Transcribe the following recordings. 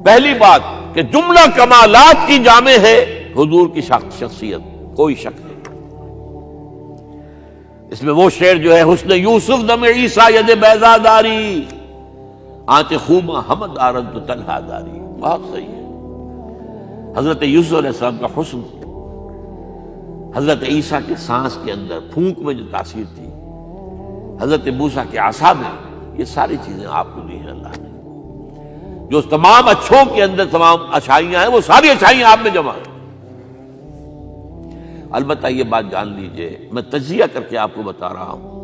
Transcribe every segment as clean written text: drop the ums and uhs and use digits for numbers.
پہلی بات کہ جملہ کمالات کی جامع ہے حضور کی شخصیت، کوئی شک نہیں۔ اس میں وہ شعر جو ہے حسن یوسف دم عیسیٰ ید بیضا داری آنچ خوما حمد آرد تو تنہا داری، بہت صحیح ہے۔ حضرت یوسف علیہ السلام کا حسن حضرت عیسیٰ کے سانس کے اندر، پھونک میں جو تاثیر تھی، حضرت موسیٰ کے عصا میں، یہ ساری چیزیں آپ کو دی ہیں اللہ نے۔ جو تمام اچھوں کے اندر تمام اچھائیاں ہیں، وہ ساری اچھائیاں آپ میں جمع ہیں۔ البتہ یہ بات جان لیجئے، میں تجزیہ کر کے آپ کو بتا رہا ہوں،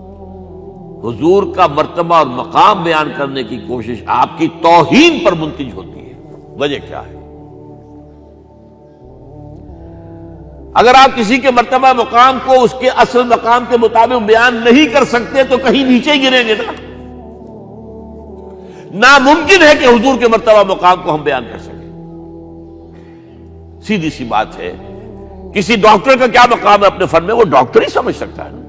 حضور کا مرتبہ اور مقام بیان کرنے کی کوشش آپ کی توہین پر منتج ہوتی ہے۔ وجہ کیا ہے؟ اگر آپ کسی کے مرتبہ مقام کو اس کے اصل مقام کے مطابق بیان نہیں کر سکتے تو کہیں نیچے ہی گریں گے نا۔ ناممکن ہے کہ حضور کے مرتبہ مقام کو ہم بیان کر سکیں۔ سیدھی سی بات ہے، کسی ڈاکٹر کا کیا مقام ہے اپنے فن میں، وہ ڈاکٹر ہی سمجھ سکتا ہے نا۔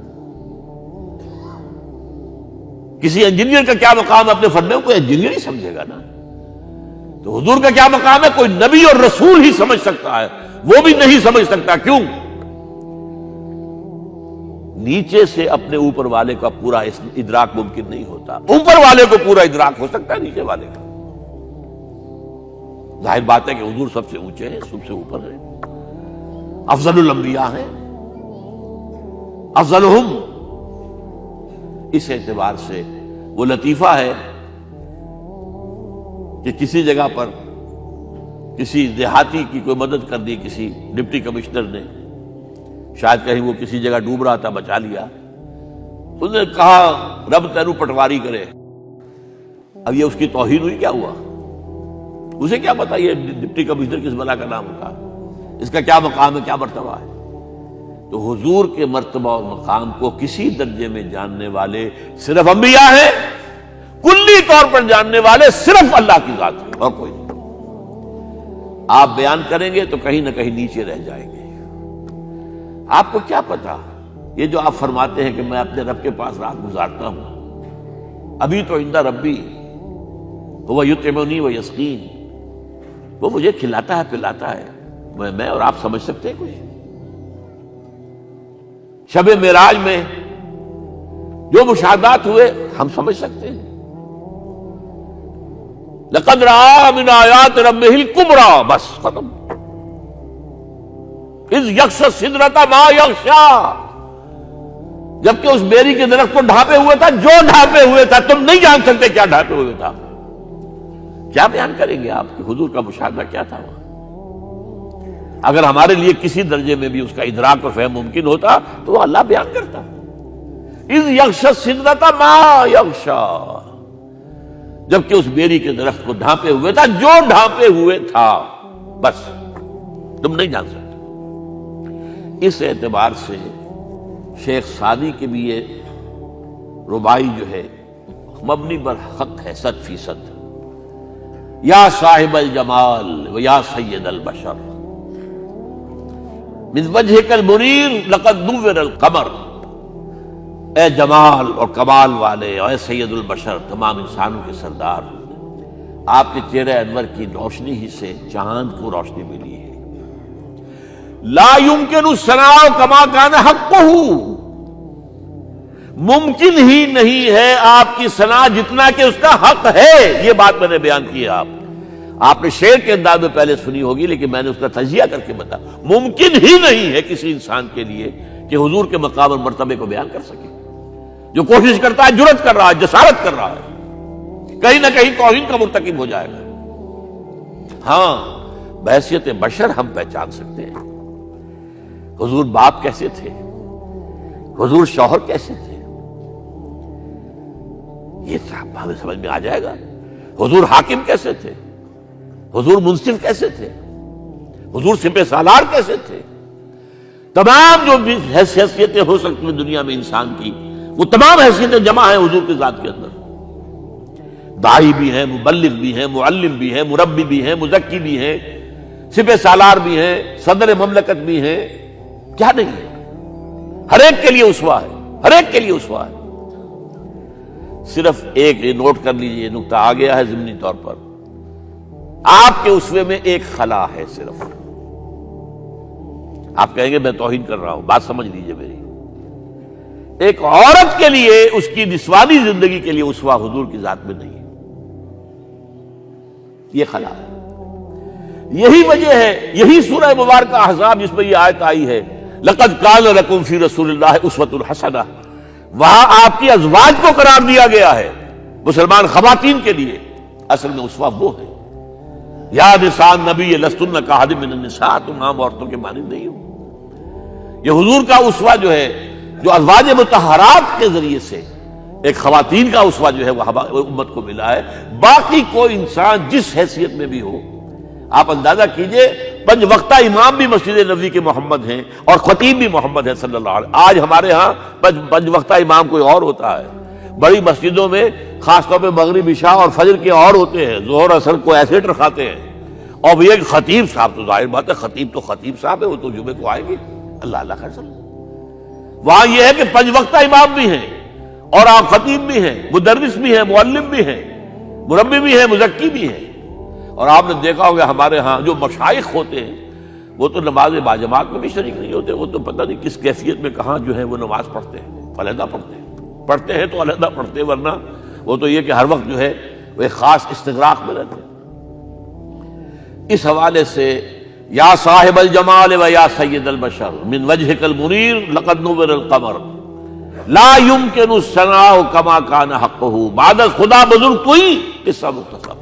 کسی انجینئر کا کیا مقام ہے اپنے فن میں، کوئی انجینئر ہی سمجھے گا نا۔ تو حضور کا کیا مقام ہے، کوئی نبی اور رسول ہی سمجھ سکتا ہے، وہ بھی نہیں سمجھ سکتا۔ کیوں؟ نیچے سے اپنے اوپر والے کا پورا ادراک ممکن نہیں ہوتا، اوپر والے کو پورا ادراک ہو سکتا ہے نیچے والے کا۔ ظاہر بات ہے کہ حضور سب سے اونچے ہیں، سب سے اوپر ہیں، افضل الانبیاء ہیں، افضلہم۔ اس اعتبار سے وہ لطیفہ ہے کہ کسی جگہ پر کسی دیہاتی کی کوئی مدد کر دی کسی ڈپٹی کمشنر نے، شاید کہیں وہ کسی جگہ ڈوب رہا تھا، بچا لیا، تو نے کہا رب تینو پٹواری کرے۔ اب یہ اس کی توہین ہوئی، کیا ہوا؟ اسے کیا پتا یہ ڈپٹی کمشنر کس بلا کا نام ہوتا، اس کا کیا مقام ہے، کیا مرتبہ ہے۔ تو حضور کے مرتبہ اور مقام کو کسی درجے میں جاننے والے صرف انبیاء ہیں، کلی طور پر جاننے والے صرف اللہ کی ذات ہے اور کوئی نہیں۔ آپ بیان کریں گے تو کہیں نہ کہیں نیچے رہ جائیں گے۔ آپ کو کیا پتا، یہ جو آپ فرماتے ہیں کہ میں اپنے رب کے پاس رات گزارتا ہوں، ابھی تو عند ربی هو یطعمنی و یسقین، وہ مجھے کھلاتا ہے پلاتا ہے، میں اور آپ سمجھ سکتے ہیں کچھ؟ شب معراج میں جو مشاہدات ہوئے ہم سمجھ سکتے ہیں؟ لقد رأى من آیات ربہ الکبریٰ، بس ختم۔ اذ یغشی السدرۃ ما یغشی، جبکہ اس بیری کے درخت کو ڈھانپے ہوئے تھا جو ڈھانپے ہوئے تھا، تم نہیں جان سکتے کیا ڈھانپے ہوئے تھا۔ کیا بیان کریں گے آپ کہ حضور کا مشاہدہ کیا تھا وہاں؟ اگر ہمارے لیے کسی درجے میں بھی اس کا ادراک اور فہم ممکن ہوتا تو وہ اللہ بیان کرتا۔ اذ یغشی السدرۃ ما یغشی، جبکہ اس بیری کے درخت کو ڈھانپے ہوئے تھا جو ڈھانپے ہوئے تھا، بس تم نہیں جان سکتے۔ اس اعتبار سے شیخ سعدی کے بھی یہ ربائی جو ہے مبنی بر حق ہے 100%۔ یا صاحب الجمال و یا سید البشر من وجہک المنیر لقد نور القمر، اے جمال اور کمال والے، اے سید البشر، تمام انسانوں کے سردار، آپ کے چہرے انور کی روشنی ہی سے چاند کو روشنی ملی ہے۔ لا یمکن الثناء کما کان حقہ، ممکن ہی نہیں ہے آپ کی ثنا جتنا کہ اس کا حق ہے۔ یہ بات میں نے بیان کی ہے، آپ نے شعر کے انداز میں پہلے سنی ہوگی، لیکن میں نے اس کا تجزیہ کر کے بتا، ممکن ہی نہیں ہے کسی انسان کے لیے کہ حضور کے مقام اور مرتبے کو بیان کر سکے۔ جو کوشش کرتا ہے، جرات کر رہا ہے، جسارت کر رہا ہے، کہیں نہ کہیں توہین کا مرتکب ہو جائے گا۔ ہاں، بحیثیت بشر ہم پہچان سکتے ہیں حضور باپ کیسے تھے، حضور شوہر کیسے تھے، یہ سب ہمیں سمجھ میں آ جائے گا۔ حضور حاکم کیسے تھے، حضور منصف کیسے تھے، حضور سپہ سالار کیسے تھے۔ تمام جو بھی حیثیتیں ہو سکتی ہیں دنیا میں انسان کی، وہ تمام حیثیتیں جمع ہیں حضور کی ذات کے اندر۔ داعی بھی ہیں، مبلغ بھی ہیں، معلم بھی ہیں، مربی بھی ہیں، مزکی بھی ہیں، سپہ سالار بھی ہیں، صدر مملکت بھی ہیں، کیا نہیں ہے؟ ہر ایک کے لیے اسوہ ہے، ہر ایک کے لیے اسوہ ہے۔ صرف ایک نوٹ کر لیجئے، نقطہ آ گیا ہے ضمنی طور پر، آپ کے اسوے میں ایک خلا ہے صرف. آپ کہیں گے میں توہین کر رہا ہوں، بات سمجھ لیجئے میری. ایک عورت کے لیے اس کی نسوانی زندگی کے لیے اسوہ حضور کی ذات میں نہیں ہے، یہ خلا ہے. یہی وجہ ہے، یہی سورہ مبارکہ احزاب جس میں یہ آیت آئی ہے لَقَدْ كَانَ لَكُمْ فِي رَسُولِ اللَّهِ أُسْوَةٌ حَسَنَةٌ، وہاں آپ کی ازواج کو قرار دیا گیا ہے، مسلمان خواتین کے لیے. اصل میں اسوہ وہ ہے، یا نساء النبی لستن کاحد من النساء، تم عام عورتوں کے مانند نہیں ہو. یہ حضور کا اسوہ جو ہے، جو ازواج مطہرات کے ذریعے سے ایک خواتین کا اسوہ جو ہے وہ امت کو ملا ہے. باقی کوئی انسان جس حیثیت میں بھی ہو، آپ اندازہ کیجئے 5 وقتہ امام بھی مسجد نبوی کے محمد ہیں اور خطیب بھی محمد ہے صلی اللہ علیہ وسلم. آج ہمارے ہاں 5 وقتہ امام کوئی اور ہوتا ہے. بڑی مسجدوں میں خاص طور پہ مغرب عشاء اور فجر کے اور ہوتے ہیں، ظہر اثر کو ایسے رکھاتے ہیں. اور یہ خطیب صاحب تو ظاہر بات ہے، خطیب صاحب ہے، وہ تو جمعے کو آئے گی. اللہ اللہ خیر صلی. وہاں یہ ہے کہ 5 وقتہ امام بھی ہیں اور آپ خطیب بھی ہیں، مدرس بھی ہیں، معلم بھی ہیں، مربی بھی ہیں، مزکی بھی ہیں. اور آپ نے دیکھا ہوگا ہمارے ہاں جو مشائخ ہوتے ہیں وہ تو نماز باجماعت میں بھی شریک نہیں ہوتے. وہ تو پتہ نہیں کس کیفیت میں کہاں جو ہے وہ نماز پڑھتے ہیں، علیحدہ پڑھتے ہیں تو علیحدہ پڑھتے ہیں، ورنہ وہ تو یہ کہ ہر وقت جو ہے وہ ایک خاص استغراق میں رہتے ہیں. اس حوالے سے یا صاحب الجمال و یا سید البشر من وجهك المنیر لقد نور القمر لا يمكن الثناء كما كان حقه بعد خدا بزرگ تو ہی قصہ مختصر.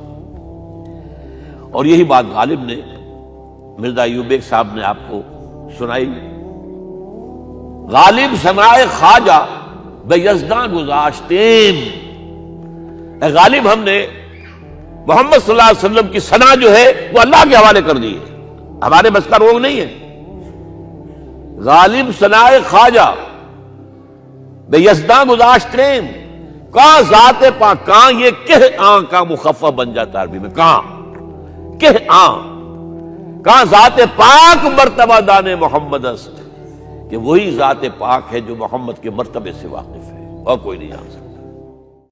اور یہی بات غالب نے مرزا ایوب بیگ صاحب نے آپ کو سنائی. غالب سمائے خواجہ بے یزداں گذاشتیم. اے غالب ہم نے محمد صلی اللہ علیہ وسلم کی ثنا جو ہے وہ اللہ کے حوالے کر دی ہے، ہمارے بس کا روگ نہیں ہے. غالب ثنائے خواجہ بے یزداں گذاشتیم کہاں ذات پاک، کہاں یہ کہ آن کا مخفف بن جاتا عربی میں، کہاں کہ آن، کہاں ذات پاک مرتبہ دان محمد است، کہ وہی ذات پاک ہے جو محمد کے مرتبے سے واقف ہے اور کوئی نہیں جان سکتا.